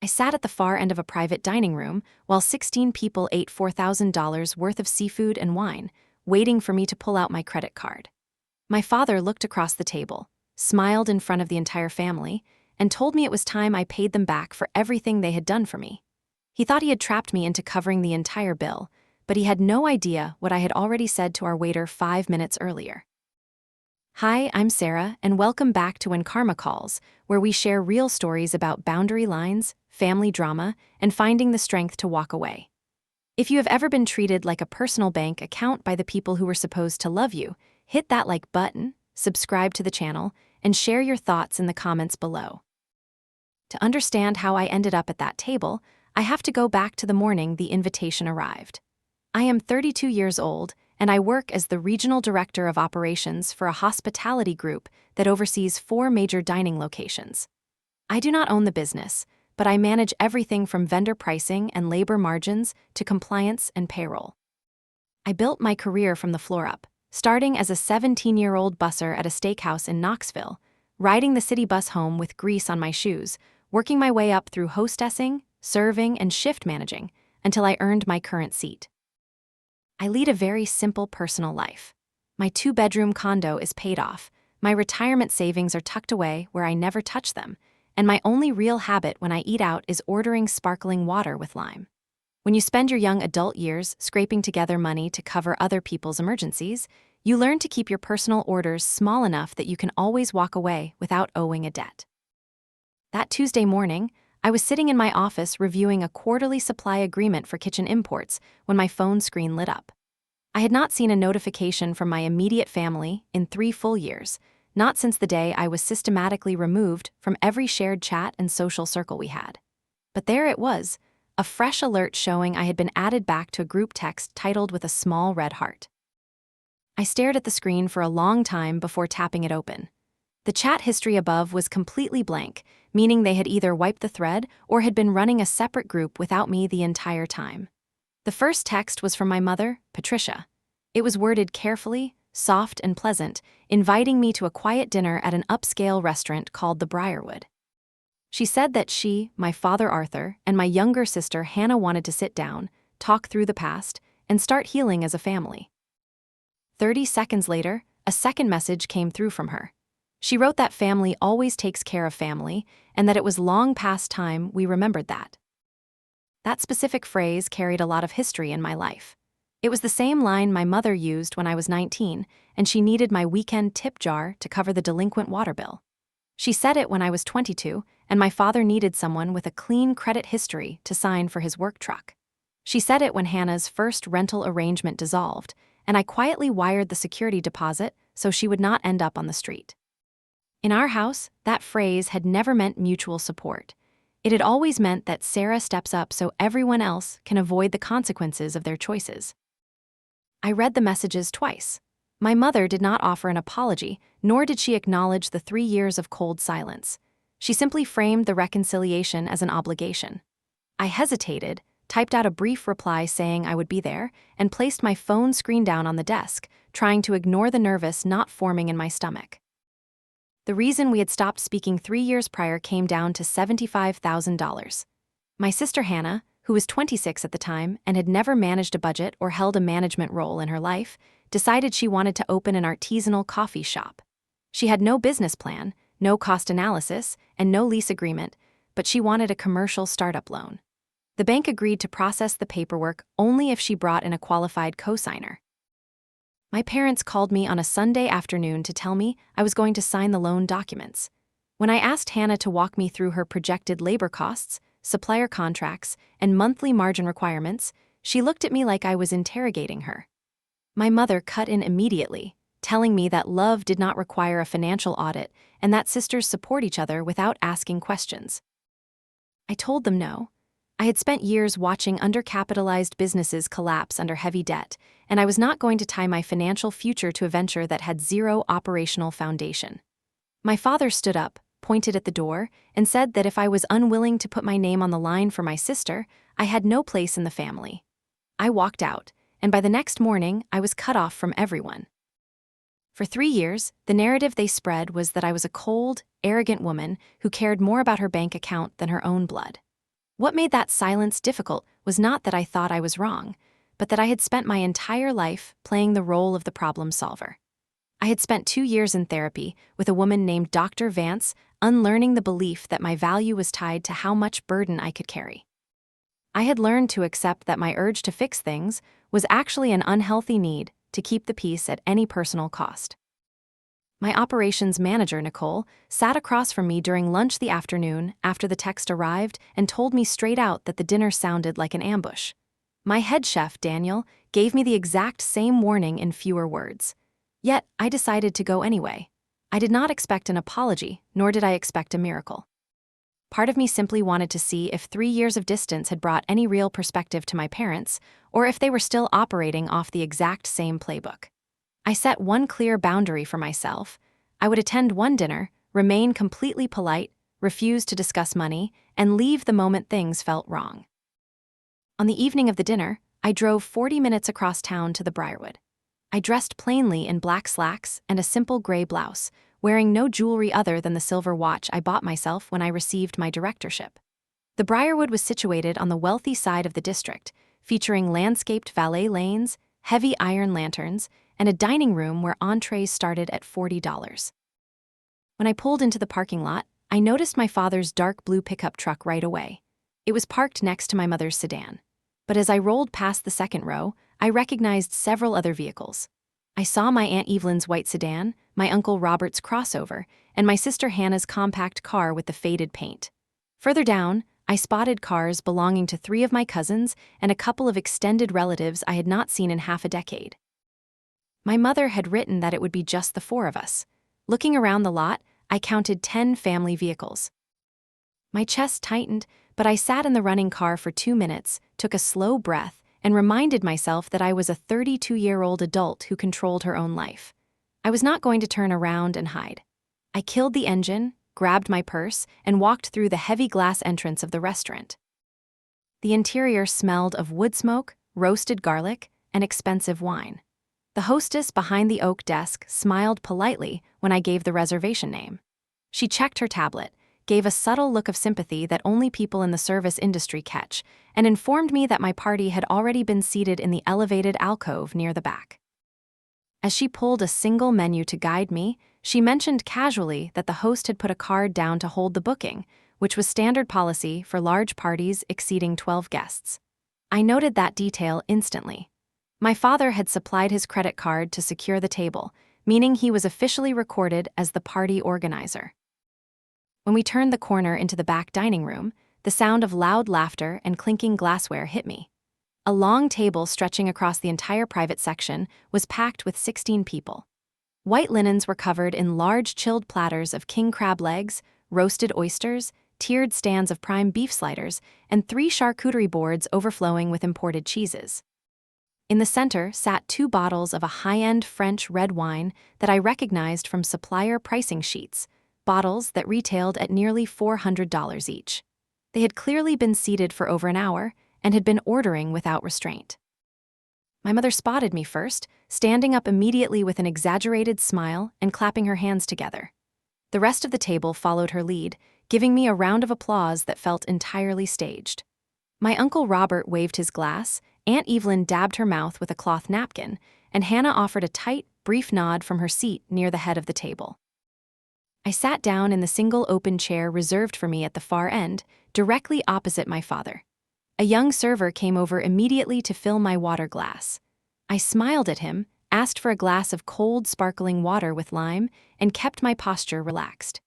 sat at the far end of a private dining room while 16 people ate $4,000 worth of seafood and wine, waiting for me to pull out my credit card. My father looked across the table, smiled in front of the entire family, and told me it was time I paid them back for everything they had done for me. He thought he had trapped me into covering the entire bill, but he had no idea what I had already said to our waiter 5 minutes earlier. Hi, I'm Sarah, and welcome back to When Karma Calls, where we share real stories about boundary lines, family drama, and finding the strength to walk away. If you have ever been treated like a personal bank account by the people who were supposed to love you, hit that like button, subscribe to the channel, and share your thoughts in the comments below. To understand how I ended up at that table, I have to go back to the morning the invitation arrived. I am 32 years old, and I work as the Regional Director of Operations for a hospitality group that oversees 4 major dining locations. I do not own the business, but I manage everything from vendor pricing and labor margins to compliance and payroll. I built my career from the floor up, starting as a 17-year-old busser at a steakhouse in Knoxville, riding the city bus home with grease on my shoes, working my way up through hostessing, serving, and shift managing until I earned my current seat. I lead a very simple personal life. My 2-bedroom condo is paid off, my retirement savings are tucked away where I never touch them, and my only real habit when I eat out is ordering sparkling water with lime. When you spend your young adult years scraping together money to cover other people's emergencies, you learn to keep your personal orders small enough that you can always walk away without owing a debt. That Tuesday morning, I was sitting in my office reviewing a quarterly supply agreement for kitchen imports when my phone screen lit up. I had not seen a notification from my immediate family in 3 full years, not since the day I was systematically removed from every shared chat and social circle we had. But there it was, a fresh alert showing I had been added back to a group text titled with a small red heart. I stared at the screen for a long time before tapping it open. The chat history above was completely blank, meaning they had either wiped the thread or had been running a separate group without me the entire time. The first text was from my mother, Patricia. It was worded carefully, soft and pleasant, inviting me to a quiet dinner at an upscale restaurant called the Briarwood. She said that she, my father Arthur, and my younger sister Hannah wanted to sit down, talk through the past, and start healing as a family. 30 seconds later, a second message came through from her. She wrote that family always takes care of family, and that it was long past time we remembered that. That specific phrase carried a lot of history in my life. It was the same line my mother used when I was 19, and she needed my weekend tip jar to cover the delinquent water bill. She said it when I was 22, and my father needed someone with a clean credit history to sign for his work truck. She said it when Hannah's first rental arrangement dissolved, and I quietly wired the security deposit so she would not end up on the street. In our house, that phrase had never meant mutual support. It had always meant that Sarah steps up so everyone else can avoid the consequences of their choices. I read the messages twice. My mother did not offer an apology, nor did she acknowledge the 3 years of cold silence. She simply framed the reconciliation as an obligation. I hesitated, typed out a brief reply saying I would be there, and placed my phone screen down on the desk, trying to ignore the nervous knot forming in my stomach. The reason we had stopped speaking 3 years prior came down to $75,000. My sister Hannah, who was 26 at the time and had never managed a budget or held a management role in her life, decided she wanted to open an artisanal coffee shop. She had no business plan, no cost analysis, and no lease agreement, but she wanted a commercial startup loan. The bank agreed to process the paperwork only if she brought in a qualified co-signer. My parents called me on a Sunday afternoon to tell me I was going to sign the loan documents. When I asked Hannah to walk me through her projected labor costs, supplier contracts, and monthly margin requirements, she looked at me like I was interrogating her. My mother cut in immediately, telling me that love did not require a financial audit and that sisters support each other without asking questions. I told them no. I had spent years watching undercapitalized businesses collapse under heavy debt, and I was not going to tie my financial future to a venture that had zero operational foundation. My father stood up, pointed at the door, and said that if I was unwilling to put my name on the line for my sister, I had no place in the family. I walked out, and by the next morning, I was cut off from everyone. For 3 years, the narrative they spread was that I was a cold, arrogant woman who cared more about her bank account than her own blood. What made that silence difficult was not that I thought I was wrong, but that I had spent my entire life playing the role of the problem solver. I had spent 2 years in therapy with a woman named Dr. Vance, unlearning the belief that my value was tied to how much burden I could carry. I had learned to accept that my urge to fix things was actually an unhealthy need to keep the peace at any personal cost. My operations manager, Nicole, sat across from me during lunch the afternoon after the text arrived and told me straight out that the dinner sounded like an ambush. My head chef, Daniel, gave me the exact same warning in fewer words. Yet, I decided to go anyway. I did not expect an apology, nor did I expect a miracle. Part of me simply wanted to see if 3 years of distance had brought any real perspective to my parents, or if they were still operating off the exact same playbook. I set one clear boundary for myself. I would attend one dinner, remain completely polite, refuse to discuss money, and leave the moment things felt wrong. On the evening of the dinner, I drove 40 minutes across town to the Briarwood. I dressed plainly in black slacks and a simple gray blouse, wearing no jewelry other than the silver watch I bought myself when I received my directorship. The Briarwood was situated on the wealthy side of the district, featuring landscaped valet lanes, heavy iron lanterns, and a dining room where entrees started at $40. When I pulled into the parking lot, I noticed my father's dark blue pickup truck right away. It was parked next to my mother's sedan. But as I rolled past the second row, I recognized several other vehicles. I saw my Aunt Evelyn's white sedan, my Uncle Robert's crossover, and my sister Hannah's compact car with the faded paint. Further down, I spotted cars belonging to 3 of my cousins and a couple of extended relatives I had not seen in half a decade. My mother had written that it would be just the 4 of us. Looking around the lot, I counted 10 family vehicles. My chest tightened, but I sat in the running car for 2 minutes, took a slow breath, and reminded myself that I was a 32-year-old adult who controlled her own life. I was not going to turn around and hide. I killed the engine, grabbed my purse, and walked through the heavy glass entrance of the restaurant. The interior smelled of wood smoke, roasted garlic, and expensive wine. The hostess behind the oak desk smiled politely when I gave the reservation name. She checked her tablet, gave a subtle look of sympathy that only people in the service industry catch, and informed me that my party had already been seated in the elevated alcove near the back. As she pulled a single menu to guide me, she mentioned casually that the host had put a card down to hold the booking, which was standard policy for large parties exceeding 12 guests. I noted that detail instantly. My father had supplied his credit card to secure the table, meaning he was officially recorded as the party organizer. When we turned the corner into the back dining room, the sound of loud laughter and clinking glassware hit me. A long table stretching across the entire private section was packed with 16 people. White linens were covered in large chilled platters of king crab legs, roasted oysters, tiered stands of prime beef sliders, and 3 charcuterie boards overflowing with imported cheeses. In the center sat 2 bottles of a high-end French red wine that I recognized from supplier pricing sheets, bottles that retailed at nearly $400 each. They had clearly been seated for over an hour and had been ordering without restraint. My mother spotted me first, standing up immediately with an exaggerated smile and clapping her hands together. The rest of the table followed her lead, giving me a round of applause that felt entirely staged. My Uncle Robert waved his glass, Aunt Evelyn dabbed her mouth with a cloth napkin, and Hannah offered a tight, brief nod from her seat near the head of the table. I sat down in the single open chair reserved for me at the far end, directly opposite my father. A young server came over immediately to fill my water glass. I smiled at him, asked for a glass of cold, sparkling water with lime, and kept my posture relaxed.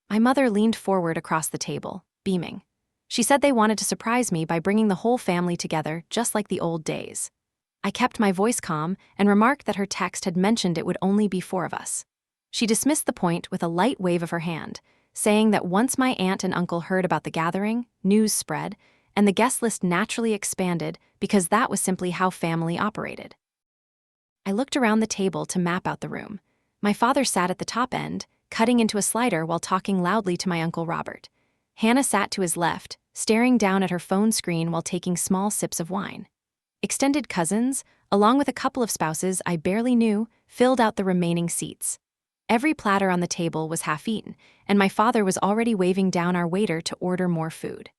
My mother leaned forward across the table, beaming. She said they wanted to surprise me by bringing the whole family together, just like the old days. I kept my voice calm and remarked that her text had mentioned it would only be 4 of us. She dismissed the point with a light wave of her hand, saying that once my aunt and uncle heard about the gathering, news spread, and the guest list naturally expanded because that was simply how family operated. I looked around the table to map out the room. My father sat at the top end, cutting into a slider while talking loudly to my Uncle Robert. Hannah sat to his left, staring down at her phone screen while taking small sips of wine. Extended cousins, along with a couple of spouses I barely knew, filled out the remaining seats. Every platter on the table was half eaten, and my father was already waving down our waiter to order more food.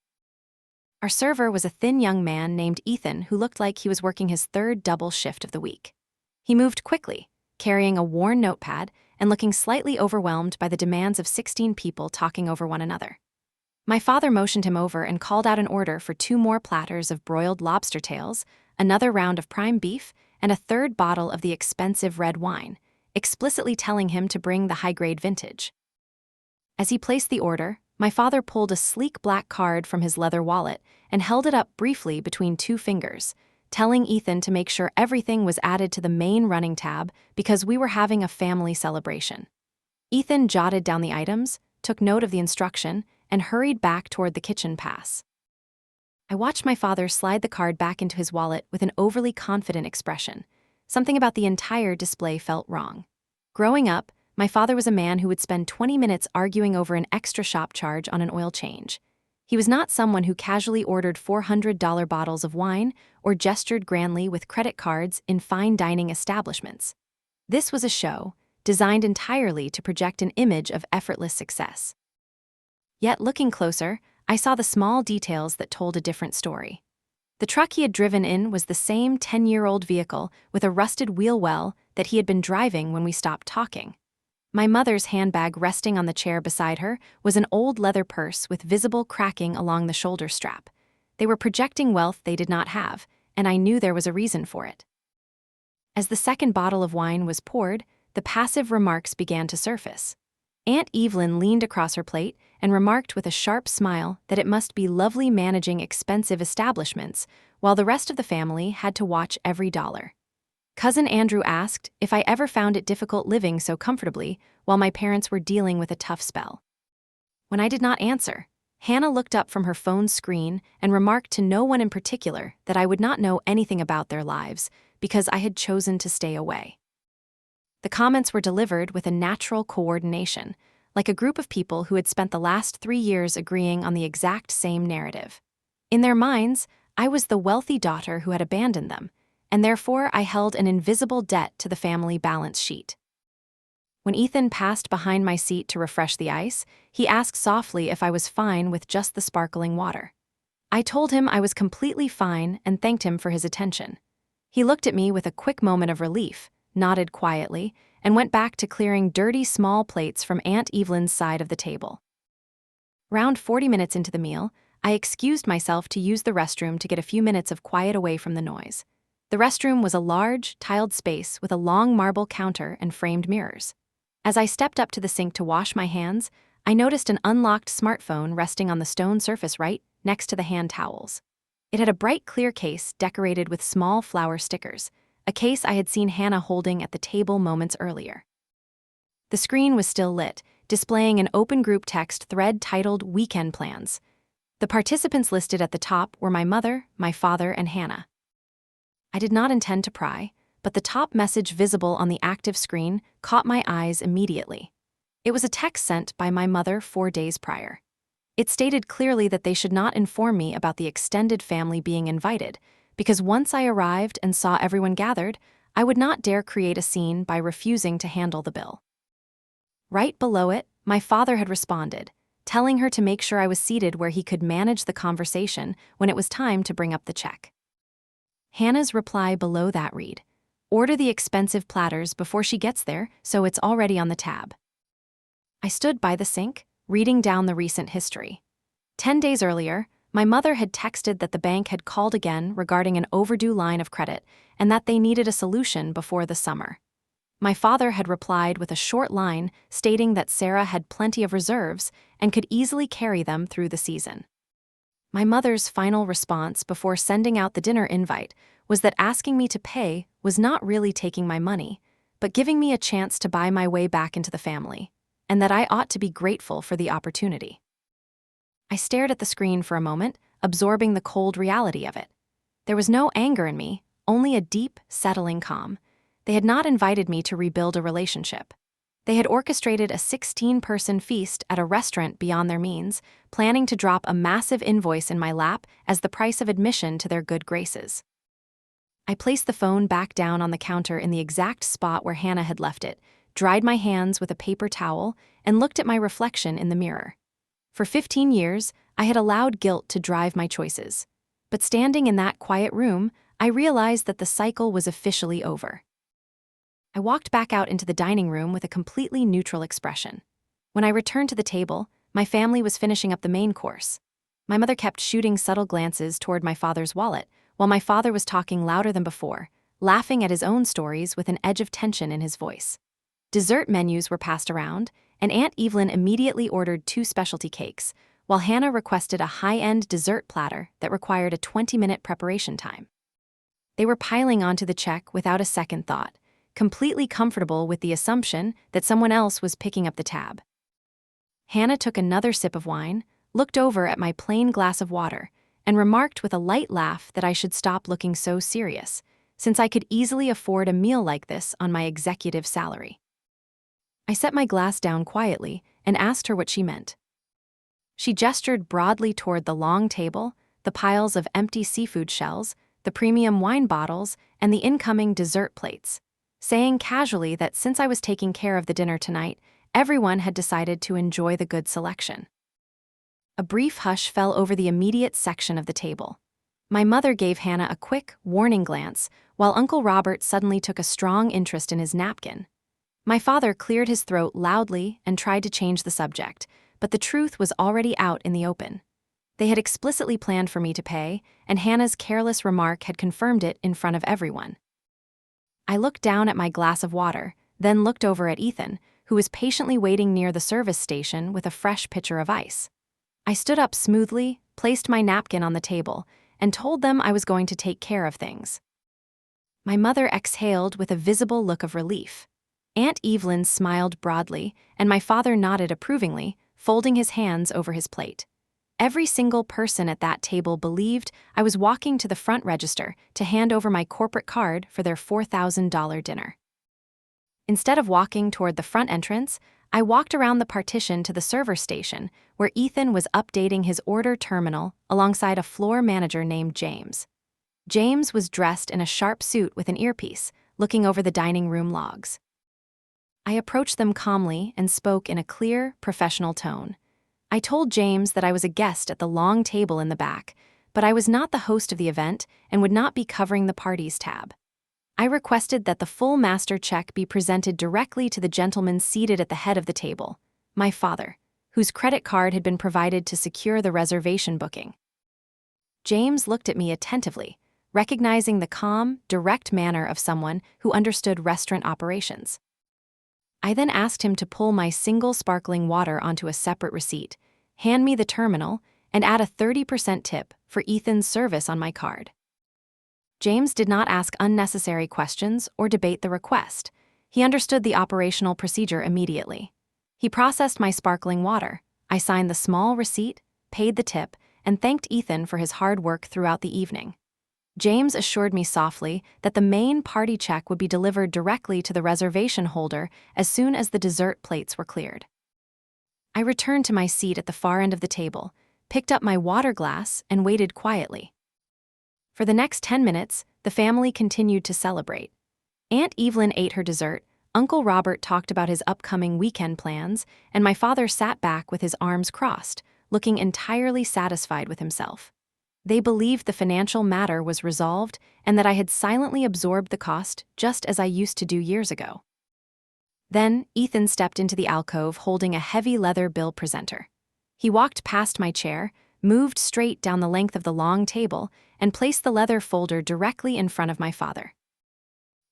Our server was a thin young man named Ethan who looked like he was working his third double shift of the week. He moved quickly, carrying a worn notepad and looking slightly overwhelmed by the demands of 16 people talking over one another. My father motioned him over and called out an order for 2 more platters of broiled lobster tails, another round of prime beef, and a third bottle of the expensive red wine, explicitly telling him to bring the high-grade vintage. As he placed the order, my father pulled a sleek black card from his leather wallet and held it up briefly between 2 fingers, telling Ethan to make sure everything was added to the main running tab because we were having a family celebration. Ethan jotted down the items, took note of the instruction, and hurried back toward the kitchen pass. I watched my father slide the card back into his wallet with an overly confident expression. Something about the entire display felt wrong. Growing up, my father was a man who would spend 20 minutes arguing over an extra shop charge on an oil change. He was not someone who casually ordered $400 bottles of wine or gestured grandly with credit cards in fine dining establishments. This was a show designed entirely to project an image of effortless success. Yet looking closer, I saw the small details that told a different story. The truck he had driven in was the same 10-year-old vehicle with a rusted wheel well that he had been driving when we stopped talking. My mother's handbag resting on the chair beside her was an old leather purse with visible cracking along the shoulder strap. They were projecting wealth they did not have, and I knew there was a reason for it. As the second bottle of wine was poured, the passive remarks began to surface. Aunt Evelyn leaned across her plate and remarked with a sharp smile that it must be lovely managing expensive establishments, while the rest of the family had to watch every dollar. Cousin Andrew asked if I ever found it difficult living so comfortably while my parents were dealing with a tough spell. When I did not answer, Hannah looked up from her phone screen and remarked to no one in particular that I would not know anything about their lives because I had chosen to stay away. The comments were delivered with a natural coordination, like a group of people who had spent the last 3 years agreeing on the exact same narrative. In their minds, I was the wealthy daughter who had abandoned them, and therefore I held an invisible debt to the family balance sheet. When Ethan passed behind my seat to refresh the ice, he asked softly if I was fine with just the sparkling water. I told him I was completely fine and thanked him for his attention. He looked at me with a quick moment of relief, nodded quietly, and went back to clearing dirty small plates from Aunt Evelyn's side of the table. Round 40 minutes into the meal, I excused myself to use the restroom to get a few minutes of quiet away from the noise. The restroom was a large, tiled space with a long marble counter and framed mirrors. As I stepped up to the sink to wash my hands, I noticed an unlocked smartphone resting on the stone surface right next to the hand towels. It had a bright clear case decorated with small flower stickers, a case I had seen Hannah holding at the table moments earlier. The screen was still lit, displaying an open group text thread titled Weekend Plans. The participants listed at the top were my mother, my father, and Hannah. I did not intend to pry, but the top message visible on the active screen caught my eyes immediately. It was a text sent by my mother 4 days prior. It stated clearly that they should not inform me about the extended family being invited, because once I arrived and saw everyone gathered, I would not dare create a scene by refusing to handle the bill. Right below it, my father had responded, telling her to make sure I was seated where he could manage the conversation when it was time to bring up the check. Hannah's reply below that read, "Order the expensive platters before she gets there so it's already on the tab." I stood by the sink, reading down the recent history. 10 days earlier, my mother had texted that the bank had called again regarding an overdue line of credit and that they needed a solution before the summer. My father had replied with a short line stating that Sarah had plenty of reserves and could easily carry them through the season. My mother's final response before sending out the dinner invite was that asking me to pay was not really taking my money, but giving me a chance to buy my way back into the family, and that I ought to be grateful for the opportunity. I stared at the screen for a moment, absorbing the cold reality of it. There was no anger in me, only a deep, settling calm. They had not invited me to rebuild a relationship. They had orchestrated a 16-person feast at a restaurant beyond their means, planning to drop a massive invoice in my lap as the price of admission to their good graces. I placed the phone back down on the counter in the exact spot where Hannah had left it, dried my hands with a paper towel, and looked at my reflection in the mirror. For 15 years, I had allowed guilt to drive my choices. But standing in that quiet room, I realized that the cycle was officially over. I walked back out into the dining room with a completely neutral expression. When I returned to the table, my family was finishing up the main course. My mother kept shooting subtle glances toward my father's wallet, while my father was talking louder than before, laughing at his own stories with an edge of tension in his voice. Dessert menus were passed around, and Aunt Evelyn immediately ordered 2 specialty cakes, while Hannah requested a high-end dessert platter that required a 20-minute preparation time. They were piling onto the check without a second thought, completely comfortable with the assumption that someone else was picking up the tab. Hannah took another sip of wine, looked over at my plain glass of water, and remarked with a light laugh that I should stop looking so serious, since I could easily afford a meal like this on my executive salary. I set my glass down quietly and asked her what she meant. She gestured broadly toward the long table, the piles of empty seafood shells, the premium wine bottles, and the incoming dessert plates, saying casually that since I was taking care of the dinner tonight, everyone had decided to enjoy the good selection. A brief hush fell over the immediate section of the table. My mother gave Hannah a quick, warning glance, while Uncle Robert suddenly took a strong interest in his napkin. My father cleared his throat loudly and tried to change the subject, but the truth was already out in the open. They had explicitly planned for me to pay, and Hannah's careless remark had confirmed it in front of everyone. I looked down at my glass of water, then looked over at Ethan, who was patiently waiting near the service station with a fresh pitcher of ice. I stood up smoothly, placed my napkin on the table, and told them I was going to take care of things. My mother exhaled with a visible look of relief. Aunt Evelyn smiled broadly, and my father nodded approvingly, folding his hands over his plate. Every single person at that table believed I was walking to the front register to hand over my corporate card for their $4,000 dinner. Instead of walking toward the front entrance, I walked around the partition to the server station, where Ethan was updating his order terminal alongside a floor manager named James. James was dressed in a sharp suit with an earpiece, looking over the dining room logs. I approached them calmly and spoke in a clear, professional tone. I told James that I was a guest at the long table in the back, but I was not the host of the event and would not be covering the parties tab. I requested that the full master check be presented directly to the gentleman seated at the head of the table, my father, whose credit card had been provided to secure the reservation booking. James looked at me attentively, recognizing the calm, direct manner of someone who understood restaurant operations. I then asked him to pull my single sparkling water onto a separate receipt, hand me the terminal, and add a 30% tip for Ethan's service on my card. James did not ask unnecessary questions or debate the request. He understood the operational procedure immediately. He processed my sparkling water. I signed the small receipt, paid the tip, and thanked Ethan for his hard work throughout the evening. James assured me softly that the main party check would be delivered directly to the reservation holder as soon as the dessert plates were cleared. I returned to my seat at the far end of the table, picked up my water glass, and waited quietly. For the next 10 minutes, the family continued to celebrate. Aunt Evelyn ate her dessert, Uncle Robert talked about his upcoming weekend plans, and my father sat back with his arms crossed, looking entirely satisfied with himself. They believed the financial matter was resolved and that I had silently absorbed the cost just as I used to do years ago. Then, Ethan stepped into the alcove holding a heavy leather bill presenter. He walked past my chair, moved straight down the length of the long table, and placed the leather folder directly in front of my father.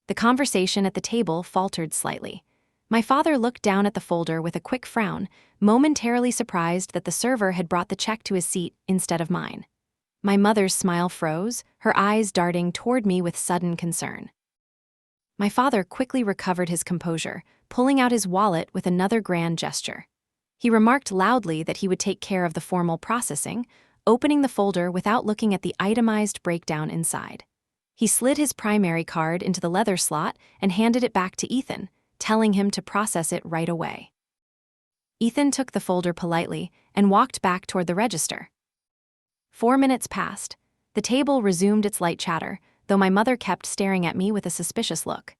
The conversation at the table faltered slightly. My father looked down at the folder with a quick frown, momentarily surprised that the server had brought the check to his seat instead of mine. My mother's smile froze, her eyes darting toward me with sudden concern. My father quickly recovered his composure, pulling out his wallet with another grand gesture. He remarked loudly that he would take care of the formal processing, opening the folder without looking at the itemized breakdown inside. He slid his primary card into the leather slot and handed it back to Ethan, telling him to process it right away. Ethan took the folder politely and walked back toward the register. 4 minutes passed. The table resumed its light chatter, though my mother kept staring at me with a suspicious look.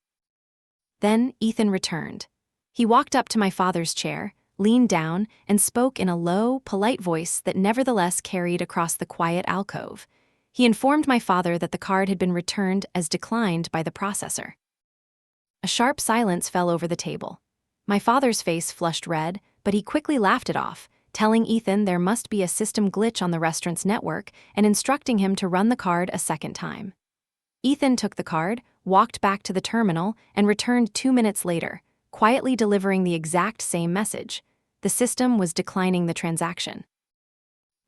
Then Ethan returned. He walked up to my father's chair, leaned down, and spoke in a low, polite voice that nevertheless carried across the quiet alcove. He informed my father that the card had been returned as declined by the processor. A sharp silence fell over the table. My father's face flushed red, but he quickly laughed it off, telling Ethan there must be a system glitch on the restaurant's network and instructing him to run the card a second time. Ethan took the card, walked back to the terminal, and returned 2 minutes later, quietly delivering the exact same message. The system was declining the transaction.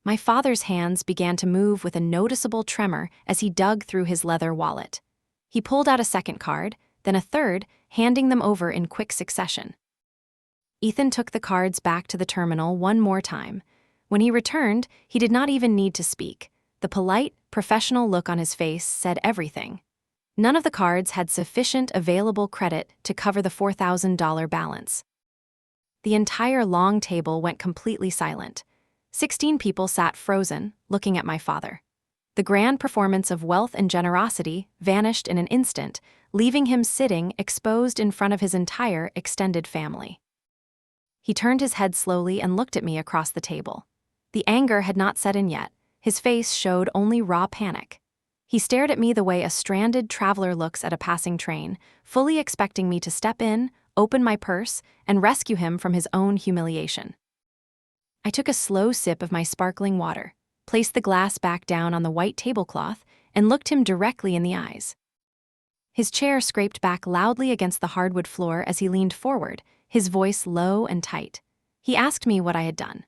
My father's hands began to move with a noticeable tremor as he dug through his leather wallet. He pulled out a second card, then a third, handing them over in quick succession. Ethan took the cards back to the terminal one more time. When he returned, he did not even need to speak. The polite, professional look on his face said everything. None of the cards had sufficient available credit to cover the $4,000 balance. The entire long table went completely silent. 16 people sat frozen, looking at my father. The grand performance of wealth and generosity vanished in an instant, leaving him sitting exposed in front of his entire extended family. He turned his head slowly and looked at me across the table. The anger had not set in yet. His face showed only raw panic. He stared at me the way a stranded traveler looks at a passing train, fully expecting me to step in, open my purse, and rescue him from his own humiliation. I took a slow sip of my sparkling water, placed the glass back down on the white tablecloth, and looked him directly in the eyes. His chair scraped back loudly against the hardwood floor as he leaned forward, his voice low and tight. He asked me what I had done.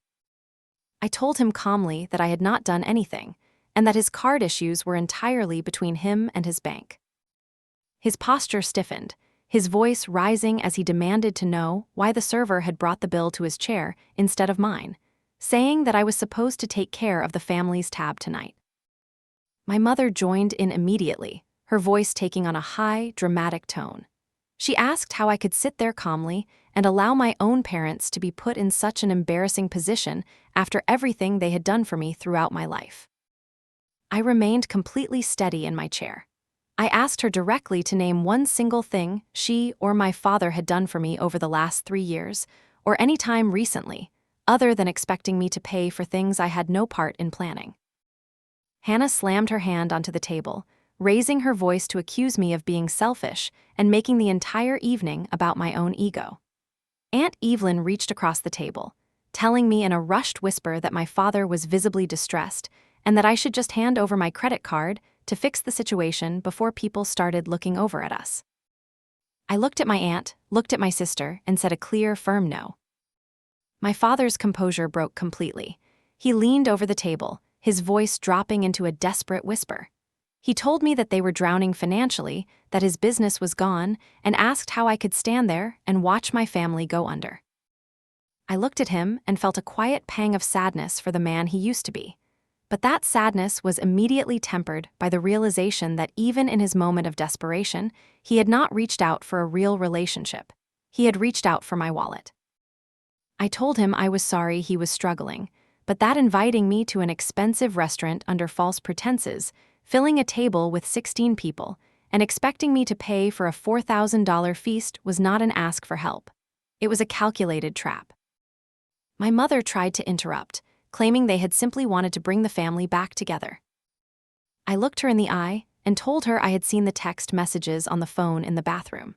I told him calmly that I had not done anything, and that his card issues were entirely between him and his bank. His posture stiffened, his voice rising as he demanded to know why the server had brought the bill to his chair instead of mine, saying that I was supposed to take care of the family's tab tonight. My mother joined in immediately, her voice taking on a high, dramatic tone. She asked how I could sit there calmly and allow my own parents to be put in such an embarrassing position after everything they had done for me throughout my life. I remained completely steady in my chair. I asked her directly to name one single thing she or my father had done for me over the last 3 years, or any time recently, other than expecting me to pay for things I had no part in planning. Hannah slammed her hand onto the table, raising her voice to accuse me of being selfish and making the entire evening about my own ego. Aunt Evelyn reached across the table, telling me in a rushed whisper that my father was visibly distressed and that I should just hand over my credit card to fix the situation before people started looking over at us. I looked at my aunt, looked at my sister, and said a clear, firm no. My father's composure broke completely. He leaned over the table, his voice dropping into a desperate whisper. He told me that they were drowning financially, that his business was gone, and asked how I could stand there and watch my family go under. I looked at him and felt a quiet pang of sadness for the man he used to be. But that sadness was immediately tempered by the realization that even in his moment of desperation, he had not reached out for a real relationship. He had reached out for my wallet. I told him I was sorry he was struggling, but that inviting me to an expensive restaurant under false pretenses, filling a table with 16 people, and expecting me to pay for a $4,000 feast was not an ask for help. It was a calculated trap. My mother tried to interrupt, claiming they had simply wanted to bring the family back together. I looked her in the eye and told her I had seen the text messages on the phone in the bathroom.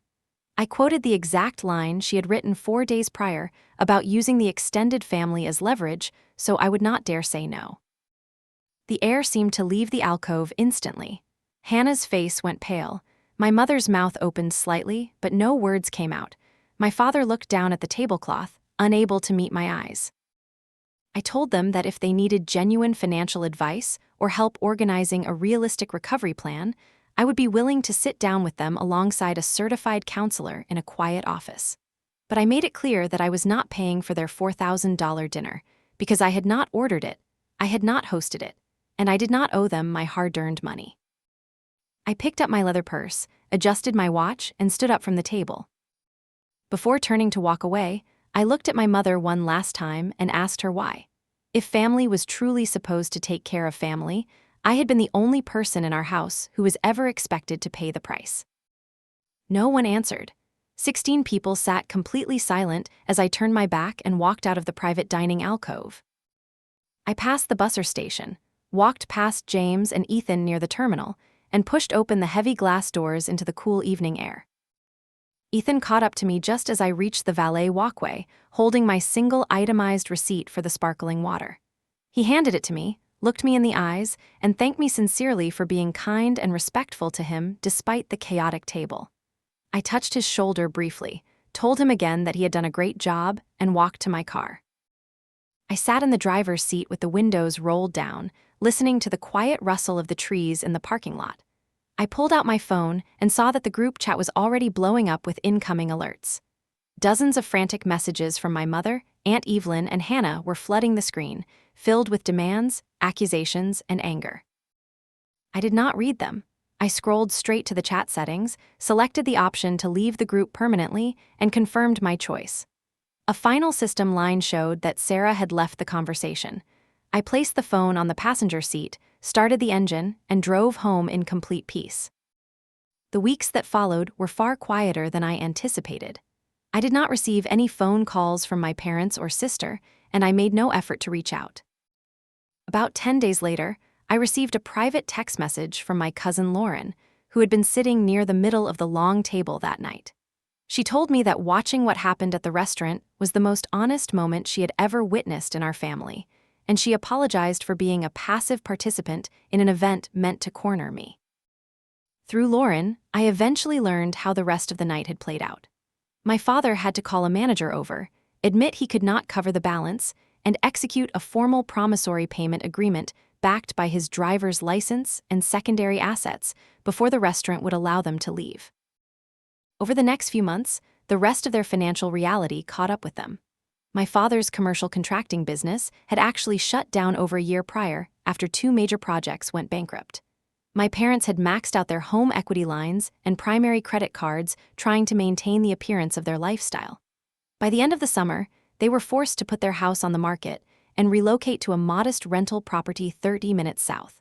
I quoted the exact line she had written 4 days prior about using the extended family as leverage, so I would not dare say no. The air seemed to leave the alcove instantly. Hannah's face went pale. My mother's mouth opened slightly, but no words came out. My father looked down at the tablecloth, unable to meet my eyes. I told them that if they needed genuine financial advice or help organizing a realistic recovery plan, I would be willing to sit down with them alongside a certified counselor in a quiet office. But I made it clear that I was not paying for their $4,000 dinner, because I had not ordered it, I had not hosted it, and I did not owe them my hard-earned money. I picked up my leather purse, adjusted my watch, and stood up from the table. Before turning to walk away, I looked at my mother one last time and asked her why. If family was truly supposed to take care of family, I had been the only person in our house who was ever expected to pay the price. No one answered. 16 people sat completely silent as I turned my back and walked out of the private dining alcove. I passed the busser station, walked past James and Ethan near the terminal, and pushed open the heavy glass doors into the cool evening air. Ethan caught up to me just as I reached the valet walkway, holding my single itemized receipt for the sparkling water. He handed it to me, looked me in the eyes, and thanked me sincerely for being kind and respectful to him despite the chaotic table. I touched his shoulder briefly, told him again that he had done a great job, and walked to my car. I sat in the driver's seat with the windows rolled down, listening to the quiet rustle of the trees in the parking lot. I pulled out my phone and saw that the group chat was already blowing up with incoming alerts. Dozens of frantic messages from my mother, Aunt Evelyn, and Hannah were flooding the screen, filled with demands, accusations, and anger. I did not read them. I scrolled straight to the chat settings, selected the option to leave the group permanently, and confirmed my choice. A final system line showed that Sarah had left the conversation. I placed the phone on the passenger seat, started the engine, and drove home in complete peace. The weeks that followed were far quieter than I anticipated. I did not receive any phone calls from my parents or sister, and I made no effort to reach out. About 10 days later, I received a private text message from my cousin Lauren, who had been sitting near the middle of the long table that night. She told me that watching what happened at the restaurant was the most honest moment she had ever witnessed in our family, and she apologized for being a passive participant in an event meant to corner me. Through Lauren, I eventually learned how the rest of the night had played out. My father had to call a manager over, admit he could not cover the balance, and execute a formal promissory payment agreement backed by his driver's license and secondary assets before the restaurant would allow them to leave. Over the next few months, the rest of their financial reality caught up with them. My father's commercial contracting business had actually shut down over a year prior after 2 major projects went bankrupt. My parents had maxed out their home equity lines and primary credit cards trying to maintain the appearance of their lifestyle. By the end of the summer, they were forced to put their house on the market and relocate to a modest rental property 30 minutes south.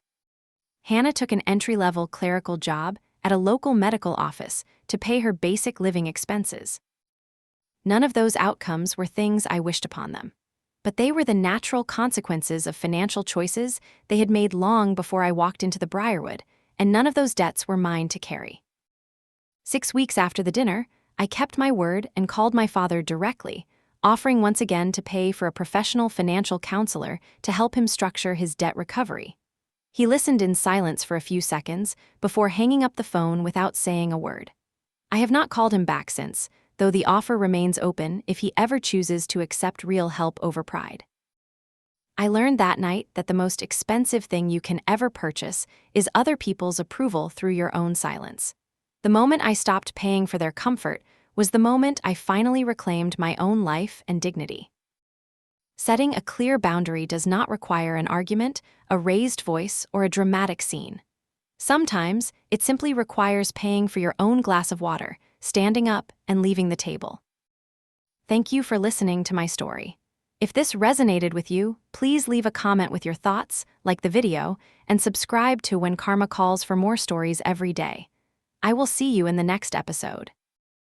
Hannah took an entry-level clerical job at a local medical office to pay her basic living expenses. None of those outcomes were things I wished upon them, but they were the natural consequences of financial choices they had made long before I walked into the Briarwood, and none of those debts were mine to carry. 6 weeks after the dinner, I kept my word and called my father directly, offering once again to pay for a professional financial counselor to help him structure his debt recovery. He listened in silence for a few seconds before hanging up the phone without saying a word. I have not called him back since, though the offer remains open if he ever chooses to accept real help over pride. I learned that night that the most expensive thing you can ever purchase is other people's approval through your own silence. The moment I stopped paying for their comfort was the moment I finally reclaimed my own life and dignity. Setting a clear boundary does not require an argument, a raised voice, or a dramatic scene. Sometimes, it simply requires paying for your own glass of water, standing up, and leaving the table. Thank you for listening to my story. If this resonated with you, please leave a comment with your thoughts, like the video, and subscribe to When Karma Calls for more stories every day. I will see you in the next episode.